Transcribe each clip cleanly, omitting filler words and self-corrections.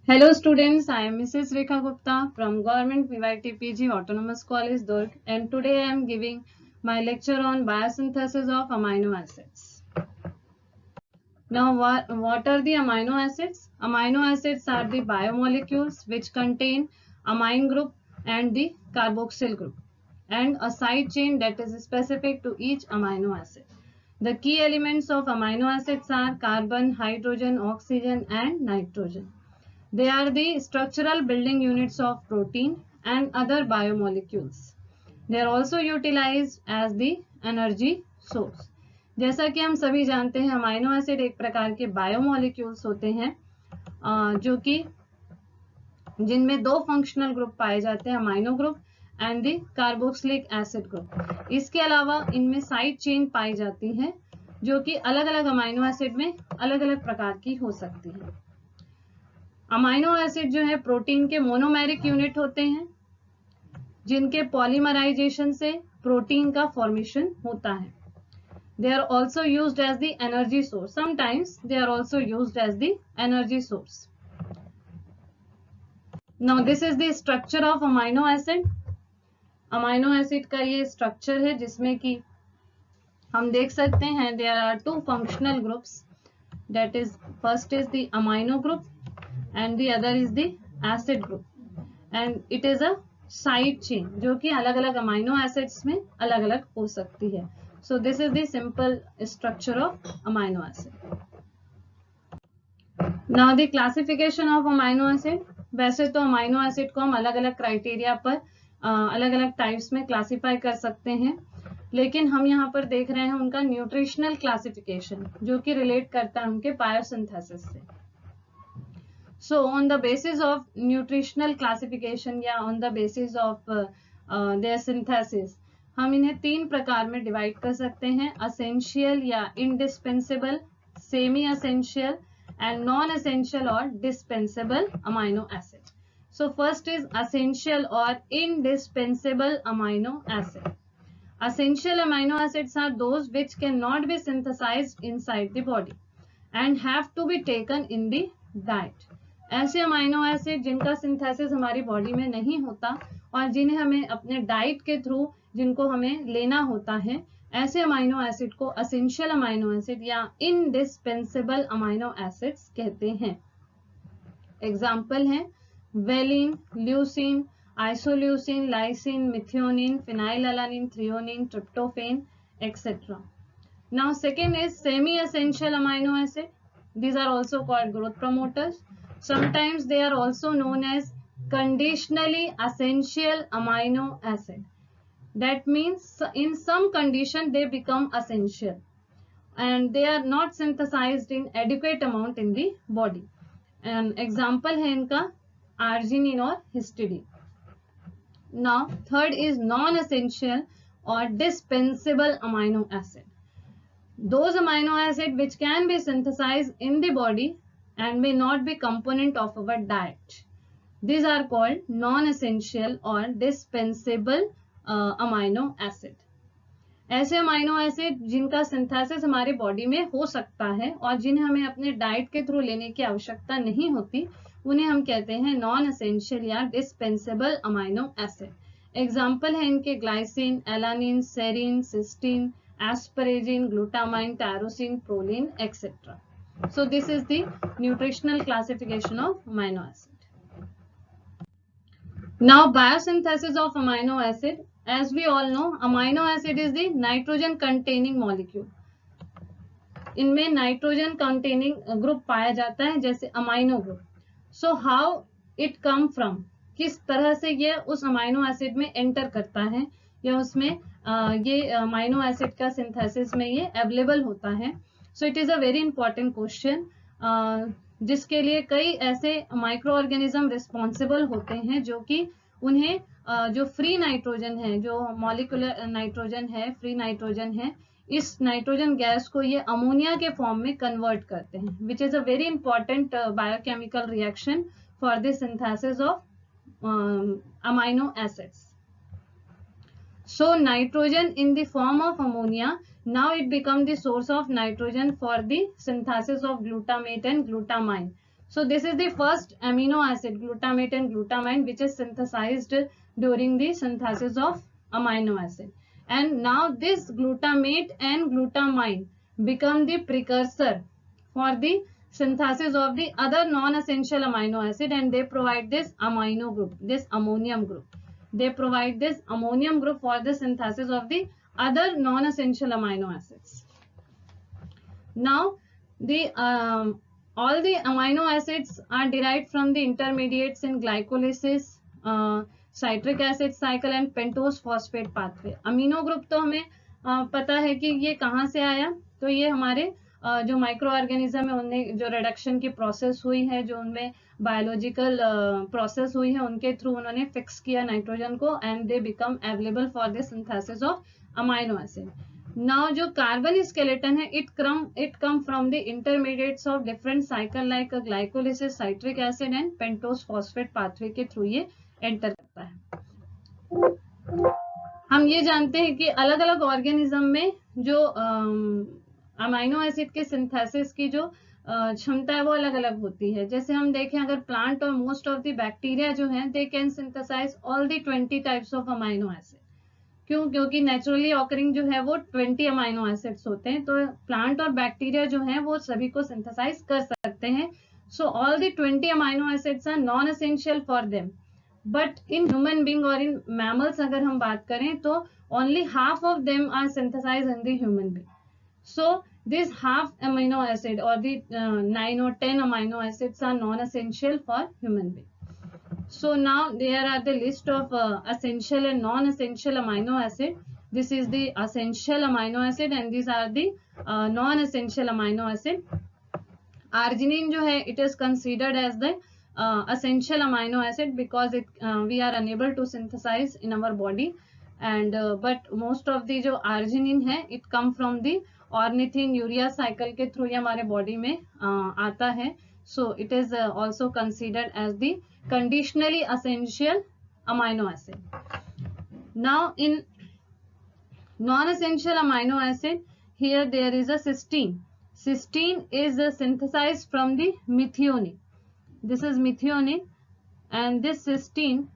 Hello students, I am Mrs. Rekha Gupta from Government VYT PG Autonomous College Durg, and today I am giving my lecture on biosynthesis of amino acids. Now what are the amino acids? Amino acids are the biomolecules which contain amine group and the carboxyl group and a side chain that is specific to each amino acid. The key elements of amino acids are carbon, hydrogen, oxygen and nitrogen. They are the structural building units of protein and other biomolecules. They are also utilized as the energy source. जैसा कि हम सभी जानते हैं amino acid एक प्रकार के biomolecules होते हैं जो कि जिनमें दो फंक्शनल ग्रुप पाए जाते हैं, amino group and the carboxylic acid group. इसके अलावा इनमें साइड चेन पाई जाती है जो कि अलग अलग अमाइनो एसिड में अलग अलग प्रकार की हो सकती है। अमाइनो एसिड जो है प्रोटीन के मोनोमेरिक यूनिट होते हैं जिनके पॉलीमराइजेशन से प्रोटीन का फॉर्मेशन होता है। They are also used as the energy source, sometimes they are also used as the energy source. Now this is the structure of amino acid. Amino acid का ये structure है जिसमें कि हम देख सकते हैं there are two functional groups, that is first is the amino group and the other is the acid group, and it is a side chain जो कि अलग अलग अमाइनो एसिड्स में अलग अलग हो सकती है। So this is the simple structure of amino acid. Now the classification of amino acid. वैसे तो अमाइनो एसिड को हम अलग अलग क्राइटेरिया पर अलग अलग टाइप्स में क्लासीफाई कर सकते हैं, लेकिन हम यहाँ पर देख रहे हैं उनका न्यूट्रिशनल क्लासिफिकेशन जो कि रिलेट करता है उनके बायोसिंथेसिस से। So on the basis of nutritional classification या on the basis of their synthesis, हम इन्हें तीन प्रकार में डिवाइड कर सकते हैं, essential या indispensable, semi essential and non essential और dispensable amino acid. So first is essential or indispensable amino acid. Essential amino acids are those which cannot be synthesized inside the body and have to be taken in the diet. ऐसे amino acid जिनका synthesis हमारी body में नहीं होता और जिन्हें हमें अपने डाइट के थ्रू जिनको हमें लेना होता है, ऐसे अमाइनो एसिड को एसेंशियल अमाइनो एसिड या इंडिस्पेंसेबल अमाइनो एसिड्स कहते हैं। एग्जाम्पल हैं valine, leucine, isoleucine, lysine, methionine, phenylalanine, threonine, tryptophan etcetera. Now second is semi essential amino acid. These are also called growth promoters. Sometimes they are also known as conditionally essential amino acid. That means in some condition they become essential and they are not synthesized in adequate amount in the body. An example है इनका arginine और histidine. Now third is non-essential or dispensable amino acid. Those amino acids which can be synthesized in the body and may not be component of our diet. These are called non-essential or dispensable amino acid. ऐसे amino acid जिनका synthesis हमारे body में हो सकता है और जिन्हें हमें अपने डाइट के थ्रू लेने की आवश्यकता नहीं होती, उन्हें हम कहते हैं नॉन एसेंशियल या डिस्पेंसेबल अमाइनो एसिड। एग्जाम्पल है इनके glycine, alanine, serine, cysteine, asparagine, glutamine, tyrosine, proline, etc. So this is the nutritional classification of amino acid. Now biosynthesis of amino acid. As we all know, amino acid is the nitrogen containing molecule. इनमें nitrogen containing group पाया जाता है जैसे amino group. So how it come from, किस तरह से ये उस अमाइनो एसिड में एंटर करता है या उसमें ये अमाइनो एसिड का सिंथेसिस में ये अवेलेबल होता है। सो it is a very important question जिसके लिए कई ऐसे माइक्रो ऑर्गेनिज्म रिस्पॉन्सिबल होते हैं जो कि उन्हें जो फ्री नाइट्रोजन है, जो मॉलिक्यूलर नाइट्रोजन है, फ्री नाइट्रोजन है, इस नाइट्रोजन गैस को ये अमोनिया के फॉर्म में कन्वर्ट करते हैं, which is a very important biochemical reaction for the synthesis of amino acids. So nitrogen in the form of ammonia, now it become the source of nitrogen for the synthesis of glutamate and glutamine. So this is the first amino acid, glutamate and glutamine, which is synthesized during the synthesis of amino acid. And now this glutamate and glutamine become the precursor for the synthesis of the other non-essential amino acid, and they provide this amino group, this ammonium group. They provide this ammonium group for the synthesis of the other non-essential amino acids. Now the all the amino acids are derived from the intermediates in glycolysis, citric acid cycle and pentose phosphate pathway. Amino group तो हमें पता है कि ये कहाँ से आया, तो ये हमारे जो माइक्रो ऑर्गेनिज्म है उनमें जो रिडक्शन की प्रोसेस हुई है, जो उनमें बायोलॉजिकल प्रोसेस हुई है, उनके थ्रू उन्होंने फिक्स किया नाइट्रोजन को, and they become available for the synthesis of amino acid. Now जो कार्बन स्केलेटन है, it come from the intermediates of different cycle like glycolysis, citric acid and pentose phosphate pathway के through ये enter करता है. हम ये जानते हैं कि अलग अलग ऑर्गेनिज्म में जो अमाइनो एसिड के सिंथेसिस की जो क्षमता है वो अलग अलग होती है. जैसे हम देखें, अगर प्लांट और मोस्ट ऑफ द बैक्टीरिया जो है, they can synthesize all the 20 types of amino acid. क्यों? क्योंकि नेचुरली ऑकरिंग जो है वो 20 अमाइनो एसिड्स होते हैं, तो प्लांट और बैक्टीरिया जो है वो सभी को सिंथेसाइज कर सकते हैं. So all the 20 amino acids are non essential for them. But in human being और इन मैमल्स अगर हम बात करें तो only half of them are synthesize in the human being. So this half amino acid और the 9 or 10 amino acids are non essential for human being. So now there are the list of essential and non-essential amino acid. This is the essential amino acid and these are the non-essential amino acid. Arginine जो है, it is considered as the essential amino acid because we are unable to synthesize in our body, and but most of the जो arginine है, it come from the ornithine urea cycle के through ये हमारे body में आता है. So it is also considered as the conditionally essential amino acid. Now in non-essential amino acid, here there is a cysteine. Cysteine is synthesized from the methionine. This is methionine, and this cysteine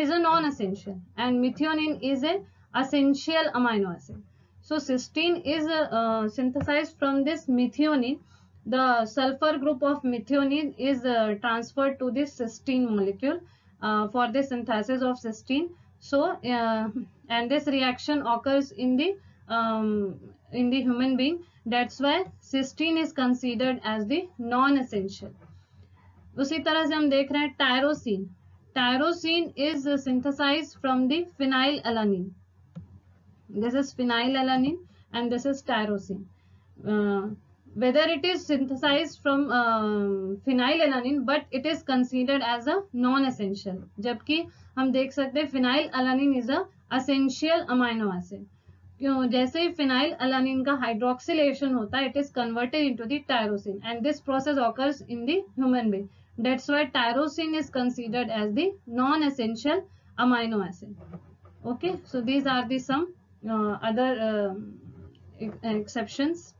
is a non-essential and methionine is an essential amino acid. So cysteine is synthesized from this methionine. The sulfur group of methionine is transferred to this cysteine molecule for the synthesis of cysteine. So and this reaction occurs in the human being. That's why cysteine is considered as the non-essential. उसी तरह से हम देख रहे हैं tyrosine. Tyrosine is synthesized from the phenylalanine. This is phenylalanine and this is tyrosine. Whether it is synthesized from phenylalanine, but it is considered as a non-essential. जबकि हम देख सकते हैं phenylalanine is a essential amino acid. क्यों? जैसे ही phenylalanine का hydroxylation होता है, it is converted into the tyrosine, and this process occurs in the human being. That's why tyrosine is considered as the non-essential amino acid. Okay, so these are the some other exceptions.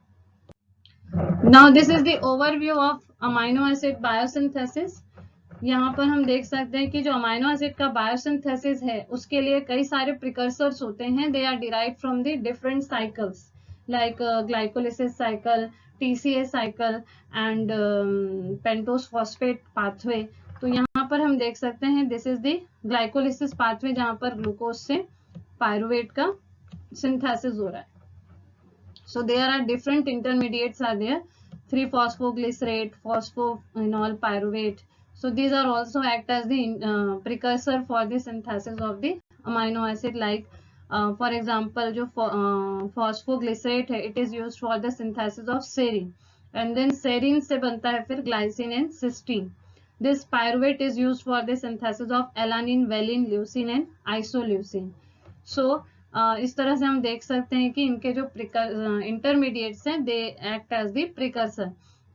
Now this is the overview of amino acid biosynthesis. यहाँ पर हम देख सकते हैं कि जो amino acid का biosynthesis है उसके लिए कई सारे प्रिकर्सर्स होते हैं. They are derived from the different cycles like glycolysis cycle, TCA cycle and pentose phosphate pathway. तो यहाँ पर हम देख सकते हैं this is the glycolysis pathway जहाँ पर ग्लूकोज से पायरुवेट का सिंथेसिस हो रहा है. So there are different intermediates are there, 3-phosphoglycerate, phosphoenol pyruvate. So these are also act as the precursor for the synthesis of the amino acid. Like for example, जो phosphoglycerate है, it is used for the synthesis of serine, and then serine से बनता है फिर glycine and cysteine. This pyruvate is used for the synthesis of alanine, valine, leucine and isoleucine. So इस तरह से हम देख सकते हैं कि इनके जो इंटरमीडिएट्स हैं they act as the precursor.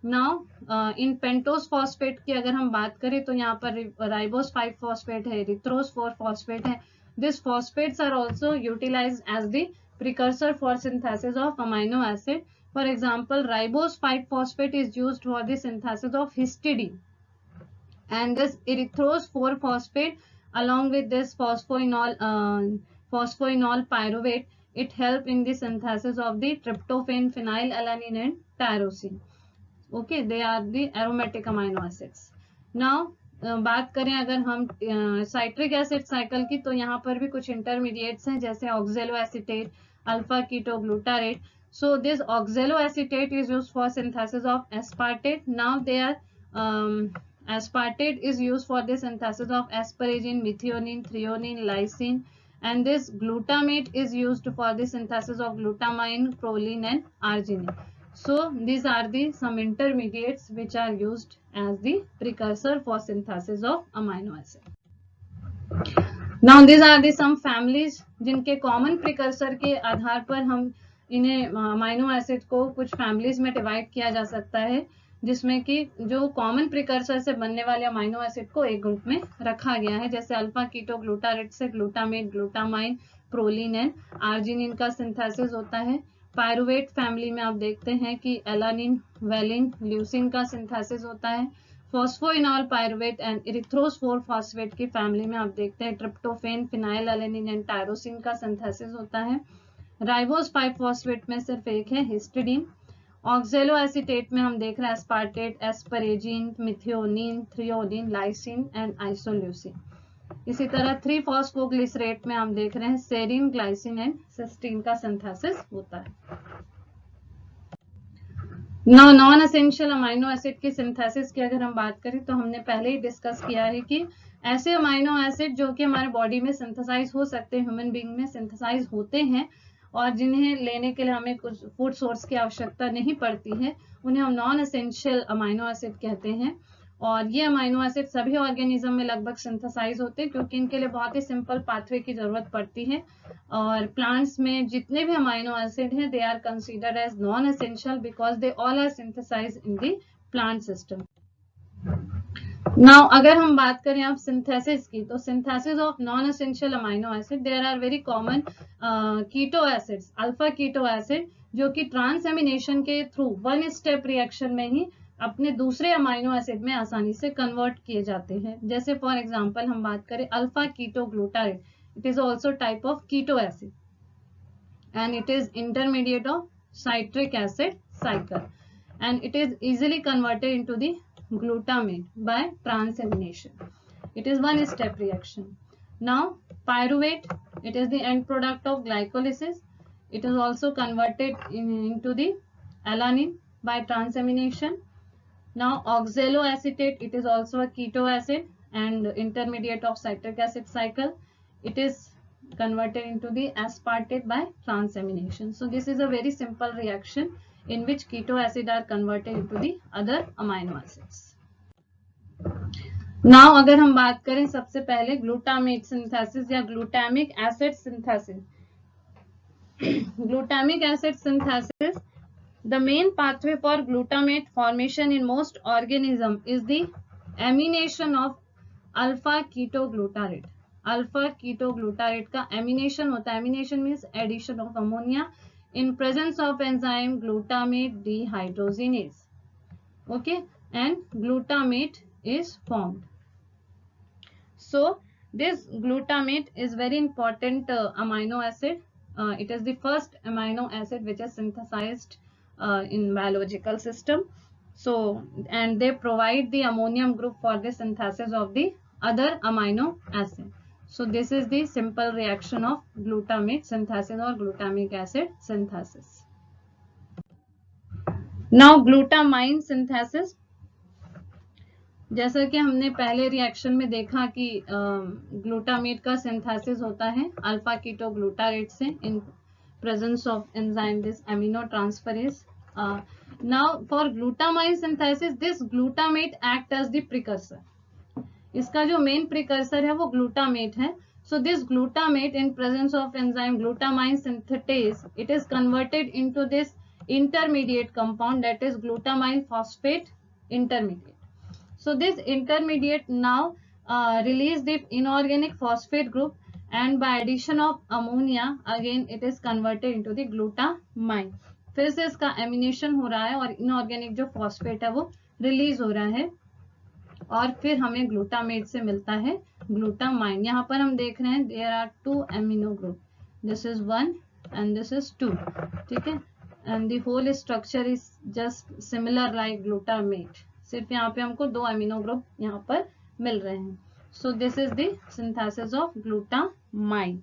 Now इन पेंटोस फॉस्फेट की अगर हम बात करें तो यहाँ पर राइबोस 5 फॉस्फेट है, रिथ्रोस 4 फॉस्फेट है. This phosphates are also utilized as the precursor for synthesis of amino acid. For example ribose 5 phosphate is used for the synthesis of histidine. and this erythrose 4-phosphate along with this phosphoenol pyruvate, it help in the synthesis of the tryptophan, phenylalanine and tyrosine. Okay, they are the aromatic amino acids. Now बात करें अगर हम citric acid cycle की, तो यहाँ पर भी कुछ इंटरमीडिएट्स हैं जैसे ऑक्जेलोएसीटेट, alpha ketoglutarate. So this oxaloacetate is used for synthesis of aspartate. Now aspartate is used for the synthesis of asparagine, methionine, threonine, lysine, and this glutamate is used for the synthesis of glutamine, proline and arginine. So these are the some intermediates which are used as the precursor for synthesis of amino acid. Now these are the some families जिनके common precursor के आधार पर हम इन्हें amino acid को कुछ families में divide किया जा सकता है, जिसमें कि जो कॉमन प्रिकर्सर से बनने वाले अमाइनो एसिड को एक ग्रुप में रखा गया है. जैसे अल्फा कीटोग्लूटारेट से glutamate, glutamine, proline and arginine का सिंथेसिस होता है. पायरुवेट फैमिली में आप देखते हैं कि एलानिन, वेलिन, ल्यूसिन का सिंथेसिस होता है. फॉस्फोइनॉल पायरुवेट एंड इरिथ्रोस 4-फॉस्फेट की फैमिली में आप देखते हैं ट्रिप्टोफेन, फिनाइलएलेनिन एंड टायरोसिन का सिंथेसिस होता है. राइबोस 5-फॉस्फेट में सिर्फ एक है, हिस्टिडीन. ऑक्जेलोएसीटेट में हम देख रहे हैं aspartate, asparagine, methionine, threonine, lysine and isoleucine. इसी तरह 3-फॉस्फोग्लिसरेट में हम देख रहे हैं सेरिन, ग्लाइसिन एंड सिस्टीन का सिंथेसिस होता है. नॉन एसेंशियल अमाइनो एसिड की सिंथेसिस की अगर हम बात करें तो हमने पहले ही डिस्कस किया है कि ऐसे अमाइनो एसिड जो कि हमारे बॉडी में सिंथेसाइज हो सकते हैं, ह्यूमन बीइंग में सिंथेसाइज होते हैं और जिन्हें लेने के लिए हमें कुछ फूड सोर्स की आवश्यकता नहीं पड़ती है, उन्हें हम नॉन एसेंशियल अमाइनो एसिड कहते हैं. और ये अमाइनो एसिड सभी ऑर्गेनिज्म में लगभग सिंथेसाइज होते हैं क्योंकि इनके लिए बहुत ही सिंपल पाथवे की जरूरत पड़ती है. और प्लांट्स में जितने भी अमाइनो एसिड हैं they are considered as non essential because they all are synthesized in the plant system. Now अगर हम बात करें अब सिंथेसिस की, तो synthesis of non essential amino acid there are very common keto acids, alpha keto acid जो कि transamination के थ्रू 1 स्टेप रिएक्शन में ही अपने दूसरे अमाइनो एसिड में आसानी से कन्वर्ट किए जाते हैं. जैसे फॉर एग्जांपल हम बात करें alpha ketoglutarate, it is also type of keto acid and it is intermediate of citric acid cycle and it is easily converted into the glutamate by transamination. It is 1 step reaction. Now pyruvate, it is the end product of glycolysis. It is also converted into the alanine by transamination. Now oxaloacetate, it is also a keto acid and intermediate of citric acid cycle. It is converted into the aspartate by transamination. So this is a very simple reaction in which keto acid are converted into the other amino acids. Now अगर हम बात करें सबसे पहले glutamate synthesis या glutamic acid synthesis. Glutamic acid synthesis, the main pathway for glutamate formation in most organism is the amination of alpha ketoglutarate. Alpha ketoglutarate का amination होता है. Amination means addition of ammonia in presence of enzyme glutamate dehydrogenase. Okay, and glutamate is formed. So this glutamate is very important amino acid. It is the first amino acid which is synthesized in biological system. So and they provide the ammonium group for the synthesis of the other amino acid. So this is the simple reaction of glutamate synthesis or glutamic acid synthesis. Now glutamine synthesis, जैसा कि हमने पहले reaction में देखा कि glutamate का synthesis होता है अल्फा कीटोग्लूटारेट से in presence of enzyme this amino transferase. Now for glutamine synthesis this glutamate act as the precursor. इसका जो मेन प्रिकर्सर है वो ग्लूटामेट है. So this glutamate in presence of enzyme glutamine synthetase, it is converted into this intermediate compound that is glutamine phosphate intermediate. So this intermediate now release the inorganic phosphate group and by addition of ammonia again it is converted into the glutamine. फिर से इसका ammunition हो रहा है और inorganic जो phosphate है वो रिलीज हो रहा है और फिर हमें ग्लूटामेट से मिलता है ग्लूटामाइन। यहाँ पर हम देख रहे हैं there are 2 amino group, this is 1 and this is 2, ठीक है, and the whole structure is just similar like glutamate, सिर्फ यहाँ पे हमको 2 अमीनो ग्रुप यहाँ पर मिल रहे हैं। सो this is the synthesis of glutamine.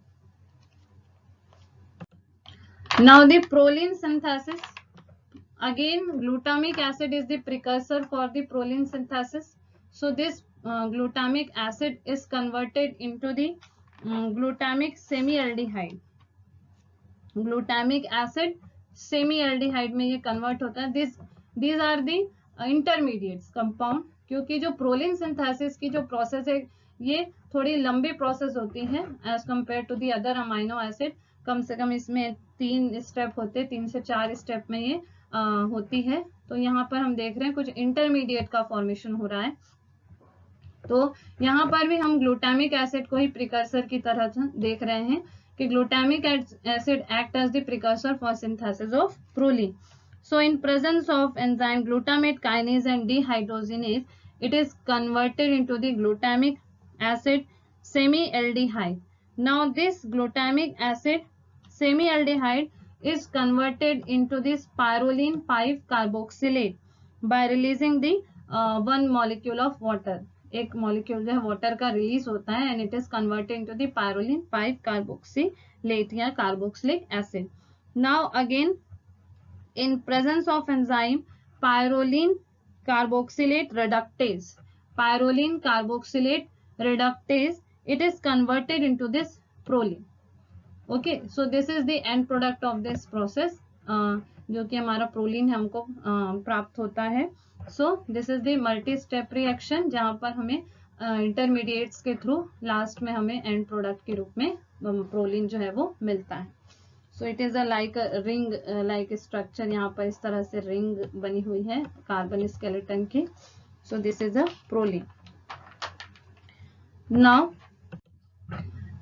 Now the proline synthesis. Again, glutamic acid is the precursor for the proline synthesis. So this glutamic acid is converted into the glutamic semi-aldehyde. Glutamic acid semi-aldehyde में ये convert होता है. These are the intermediates compound. क्योंकि जो proline synthesis की जो process है ये थोड़ी लंबी process होती है as compared to the other amino acid. कम से कम इसमें 3 स्टेप होते हैं, 3 से 4 स्टेप में ये होती है। तो यहाँ पर हम देख रहे हैं कुछ इंटरमीडिएट का फॉर्मेशन हो रहा है। तो यहाँ पर भी हम ग्लूटामिक एसिड को ही प्रिकर्सर की तरह देख रहे हैं कि glutamic acid act as the precursor for synthesis of proline. So in presence of enzyme glutamate kinase and dehydrogenase, it is converted into the glutamic acid semi-aldehyde. Now this glutamic acid semi-aldehyde is converted into this pyrroline 5-carboxylate by releasing the one molecule of water. एक molecule जो है water का release होता है and it is converted into the pyrroline 5-carboxylate या carboxylic acid. Now again in presence of enzyme pyrroline carboxylate reductase, pyroline carboxylate reductase, it is converted into this proline. Okay, so this is the end product of this process, जो कि हमारा proline है हमको प्राप्त होता है. So this is the multi step reaction जहाँ पर हमें इंटरमीडिएट्स के थ्रू लास्ट में हमें एंड प्रोडक्ट के रूप में प्रोलीन जो है वो मिलता है. सो it is a like ring like structure, यहाँ पर इस तरह से रिंग बनी हुई है कार्बन स्केलेटन की. सो this is a proline. Now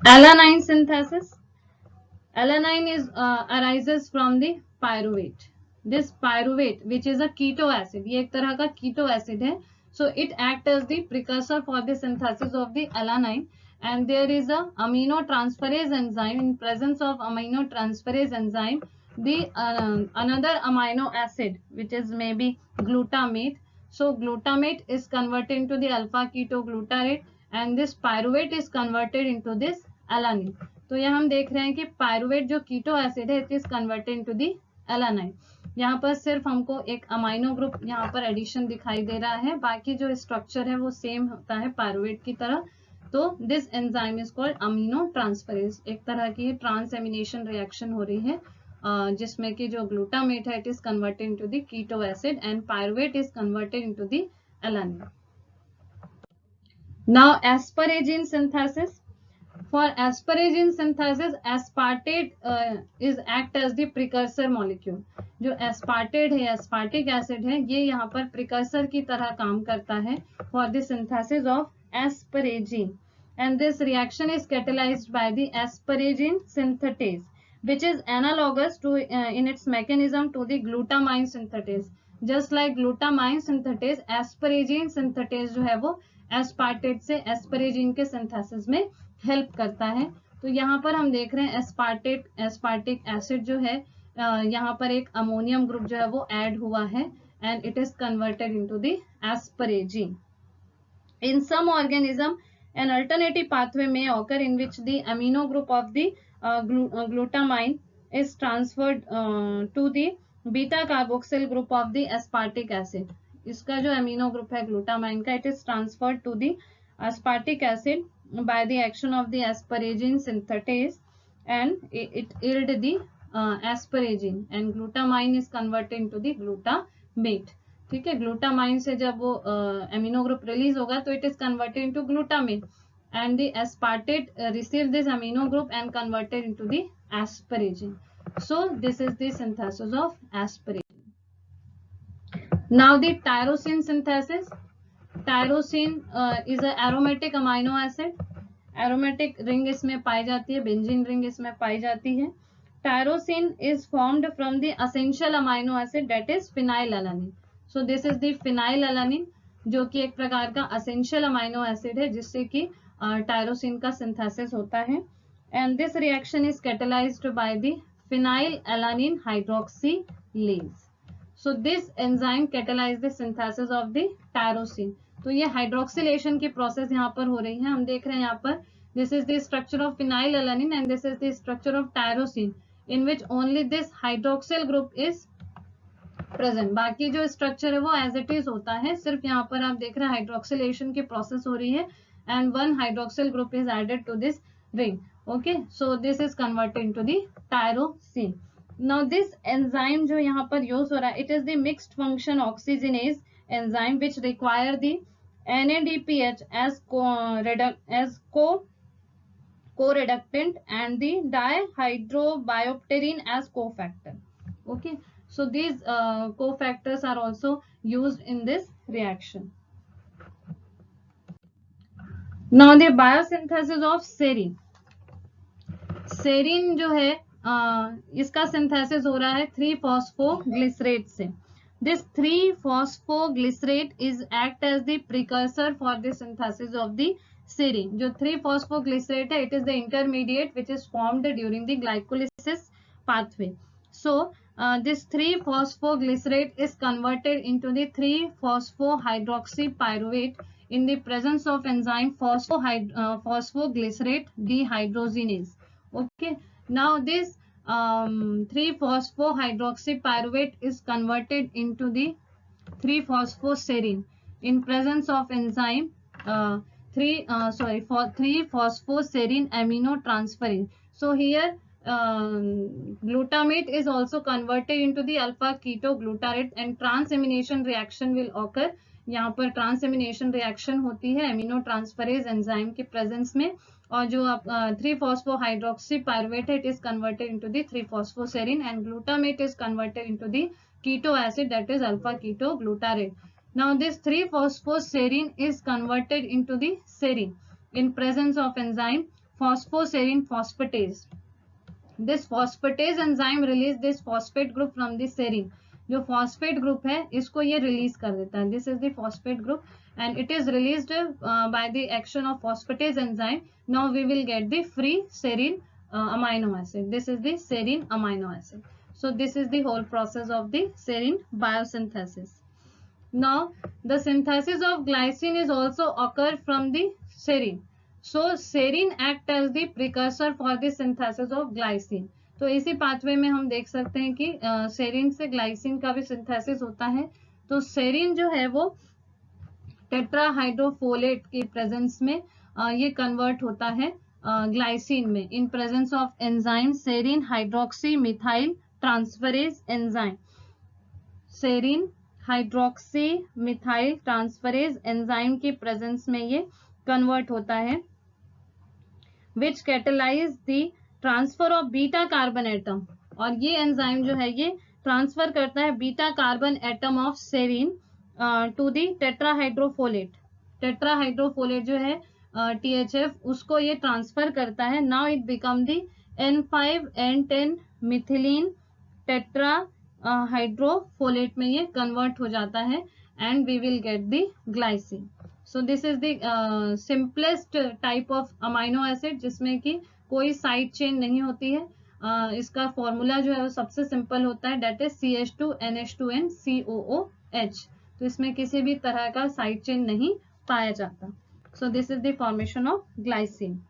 alanine synthesis. Alanine is arises from the pyruvate. This pyruvate which is a keto acid, ये एक तरह का keto acid है. So it acts as the precursor for the synthesis of the alanine, and there is a aminotransferase enzyme. In presence of aminotransferase enzyme, the another amino acid which is maybe glutamate. So glutamate is converted into the alpha ketoglutarate and this pyruvate is converted into this alanine. तो यहाँ हम देख रहे हैं कि pyruvate जो keto acid है it is converted into the alanine. यहाँ पर सिर्फ हमको एक अमाइनो ग्रुप यहाँ पर एडिशन दिखाई दे रहा है, बाकी जो स्ट्रक्चर है वो सेम होता है पायरुवेट की तरह. तो this enzyme is called amino transferase. एक तरह की ट्रांसएमिनेशन रिएक्शन हो रही है जिसमें कि जो ग्लूटामेट है it is converted into the keto acid and pyruvate is converted into the alanine. Now asparagine synthesis. For asparagine synthesis, aspartate is act as the precursor molecule. जो aspartate है, aspartic acid है, ये यहाँ पर precursor की तरह काम करता है for the synthesis of asparagine. And this reaction is catalyzed by the asparagine synthetase, which is analogous to in its mechanism to the glutamine synthetase. Just like glutamine synthetase, asparagine synthetase जो है वो aspartate से asparagine के synthesis में help करता है. तो यहाँ पर हम देख रहे हैं एस्पार्टिक एसिड जो है यहाँ पर एक अमोनियम ग्रुप जो है वो ऐड हुआ है and it is converted into the asparagine. In some organism an alternative pathway में occur in which the amino group of the glutamine is transferred to the beta carboxyl group of the aspartic acid. इसका जो amino group है glutamine का it is transferred to the aspartic acid by the action of the asparagine synthetase and it yield the asparagine and glutamine is converted into the glutamate. ठीक है, glutamine से जब वो amino group release होगा तो it is converted into glutamate and the aspartate receive this amino group and converted into the asparagine. So this is the synthesis of asparagine. Now the tyrosine synthesis. Tyrosine is a aromatic amino acid. Aromatic ring इसमें पाई जाती है, benzene ring इसमें पाई जाती है. Tyrosine is formed from the essential amino acid that is phenyl alanine. So this is the phenyl alanine. जो कि एक प्रकार का असेंशियल अमाइनो एसिड है जिससे कि टायरोसिन का सिंथेसिस होता है। And this reaction is catalysed by the phenyl alanine hydroxylase. So this enzyme catalyse the synthesis of the tyrosine. तो ये हाइड्रोक्सिलेशन की प्रोसेस यहाँ पर हो रही है। हम देख रहे हैं यहाँ पर this is the structure of phenyl alanine and this is the structure of tyrosine in which only this hydroxyl group is present. बाकी जो स्ट्रक्चर है वो एज इट इज होता है, सिर्फ यहाँ पर आप देख रहे हैं हाइड्रोक्सिलेशन की प्रोसेस हो रही है and one hydroxyl group is added to this ring. Okay, so this is converted into the tyrosine. Now this enzyme जो यहाँ पर यूज हो रहा है, it is the mixed function oxygenase enzyme which require the NADPH as co-reductant and the dihydrobiopterin as cofactor. Okay, so these cofactors are also used in this reaction. Now the biosynthesis of serine. Serine जो है इसका synthesis हो रहा है 3-phosphoglycerate से। This 3-phosphoglycerate is act as the precursor for the synthesis of the serine. जो 3-phosphoglycerate है, it is the intermediate which is formed during the glycolysis pathway. So this 3-phosphoglycerate is converted into the 3-phosphohydroxypyruvate in the presence of enzyme phosphoglycerate dehydrogenase. Okay, now this 3-phosphohydroxypyruvate is converted into the 3-phosphoserine in presence of enzyme 3-phosphoserine aminotransferase. So here glutamate is also converted into the alpha ketoglutarate and transamination reaction will occur. यहाँ पर transamination reaction होती है एमिनोट्रांसफरेज enzyme के presence में, और जो 3-phosphohydroxypyruvate है, it is converted into the 3-phosphoserine and glutamate is converted into the keto acid, that is alpha ketoglutarate. Now this 3-phosphoserine is converted into the serine in presence of enzyme phosphoserine phosphatase. This phosphatase enzyme release this phosphate group from the serine. जो phosphate group है इसको ये release कर देता है. This is the phosphate group and it is released by the action of phosphatase enzyme. Now we will get the free serine amino acid. This is the serine amino acid. So this is the whole process of the serine biosynthesis. Now the synthesis of glycine is also occur from the serine. So serine act as the precursor for the synthesis of glycine. तो इसी pathway में हम देख सकते हैं कि serine से glycine का भी सिंथेसिस होता है। तो सेरिन जो है वो टेट्राहाइड्रोफोलेट के प्रेजेंस में ये कन्वर्ट होता है ग्लाइसिन में in presence of enzyme serine hydroxy methyl transferase enzyme. Serine hydroxy methyl transferase enzyme के प्रेजेंस में ये कन्वर्ट होता है which catalyze the transfer of beta carbon atom. और ये एंजाइम जो है ये ट्रांसफर करता है beta carbon atom of serine to the tetrahydrofolate. Tetrahydrofolate जो है THF उसको ये ट्रांसफर करता है। Now it become the N5N10 methylene tetrahydrofolate में ये कन्वर्ट हो जाता है and we will get the glycine. So this is the simplest type of amino acid जिसमें कि कोई साइड चेन नहीं होती है। इसका फॉर्मूला जो है वो सबसे सिंपल होता है, डेट इज CH2NH2N COOH। तो इसमें किसी भी तरह का साइड चेन नहीं पाया जाता। So this is the formation of glycine.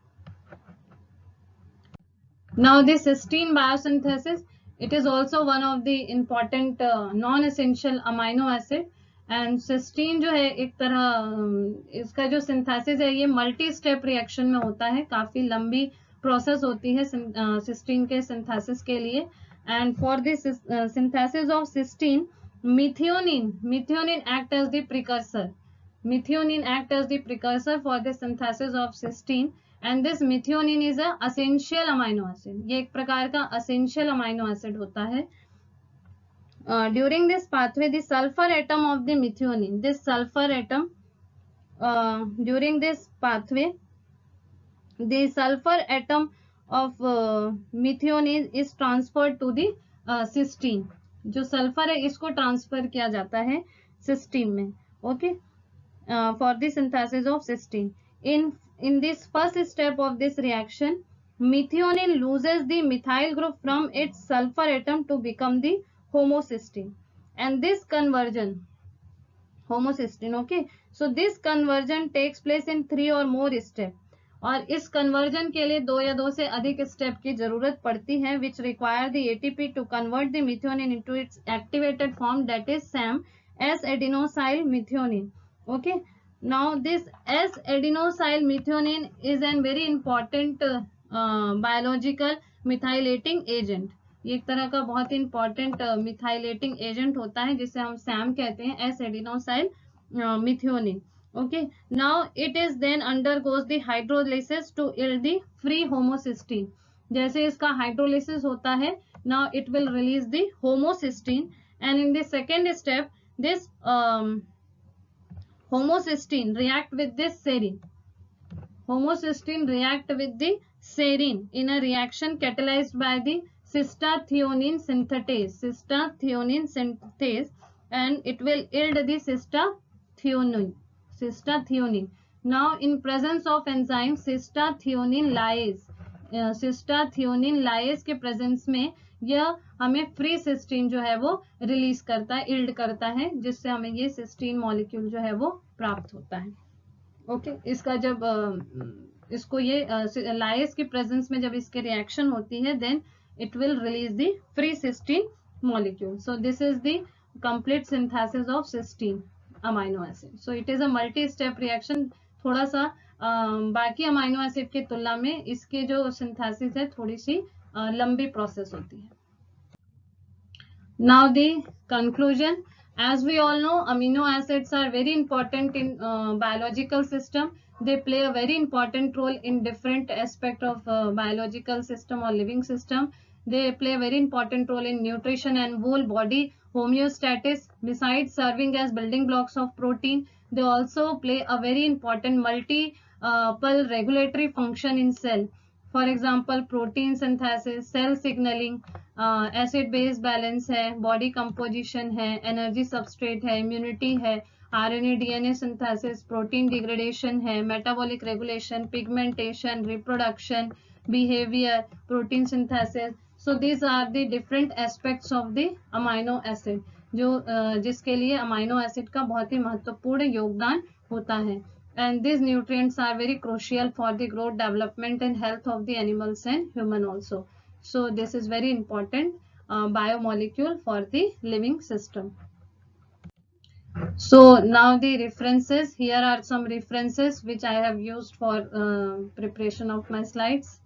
Now this cysteine biosynthesis, it is also one of the important non essential amino acid and cysteine जो है एक तरह इसका जो सिंथेसिस है ये मल्टी स्टेप रिएक्शन में होता है। काफी लंबी प्रोसेस होती है सिस्टीन के सिंथेसिस के लिए। And for this synthesis of cysteine methionine act as the precursor. Methionine act as the precursor for the synthesis of cysteine and this methionine is a essential amino acid. ये एक प्रकार का essential amino acid होता है। During this pathway the sulfur atom of the methionine, this sulfur atom during this pathway the sulfur atom of methionine is transferred to the cysteine. जो sulphur है इसको transfer किया जाता है सिस्टीन में। Okay, for the synthesis of cysteine. In this first step of this reaction, methionine loses the methyl group from its sulfur atom to become the homocysteine, and this conversion homocysteine, okay, so this conversion takes place in 3 or more step, और इस conversion के लिए 2 या 2 से अधिक step की जरूरत पड़ती है, which require the ATP to convert the methionine into its activated form, that is SAM, S-adenosyl methionine. Okay, now this S-adenosyl methionine is a very important biological methylating agent. ये एक तरह का बहुत ही इंपॉर्टेंट मिथाइलेटिंग एजेंट होता है जिसे हम Sam कहते हैं, S adenosyl methionine. Okay, now it is then undergoes the hydrolysis to yield the free homocysteine. जैसे इसका हाइड्रोलिसिस होता है, now it will release the homocysteine, and in the second step this homocysteine react with this serine. Homocysteine react with the serine in a reaction catalyzed by the cystathionine synthase, and it will yield the cystathionine. Now in presence of enzyme cystathionine lyase के presence में यह हमें free cysteine जो है वो release करता है, yield करता है, जिससे हमें ये सिस्टीन मॉलिक्यूल जो है वो प्राप्त होता है. ओके, इसका जब इसको ये लाइस की प्रेजेंस में जब इसके रिएक्शन होती है, then it will release the free cysteine molecule. So this is the complete synthesis of cysteine amino acid. So it is a multi step reaction. थोड़ा सा बाकी अमाइनो एसिड की तुलना में इसके जो सिंथेसिस है थोड़ी सी लंबी प्रोसेस होती है. Now the conclusion. As we all know, amino acids are very important in biological system. They play a very important role in different aspect of biological system or living system. They play a very important role in nutrition and whole body homeostasis. Besides serving as building blocks of protein, they also play a very important multiple regulatory function in cell. For example, protein synthesis, cell signaling, acid base balance है, body composition है, energy substrate है, immunity है, RNA DNA synthesis, protein degradation है, metabolic regulation, pigmentation, reproduction, behaviour, protein synthesis. So these are the different aspects of the amino acid, जो जिसके लिए amino acid का बहुत ही महत्वपूर्ण योगदान होता है. And these nutrients are very crucial for the growth, development and health of the animals and human also. So this is very important biomolecule for the living system. So now the references. Here are some references which I have used for preparation of my slides.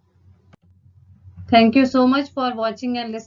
Thank you so much for watching and listening.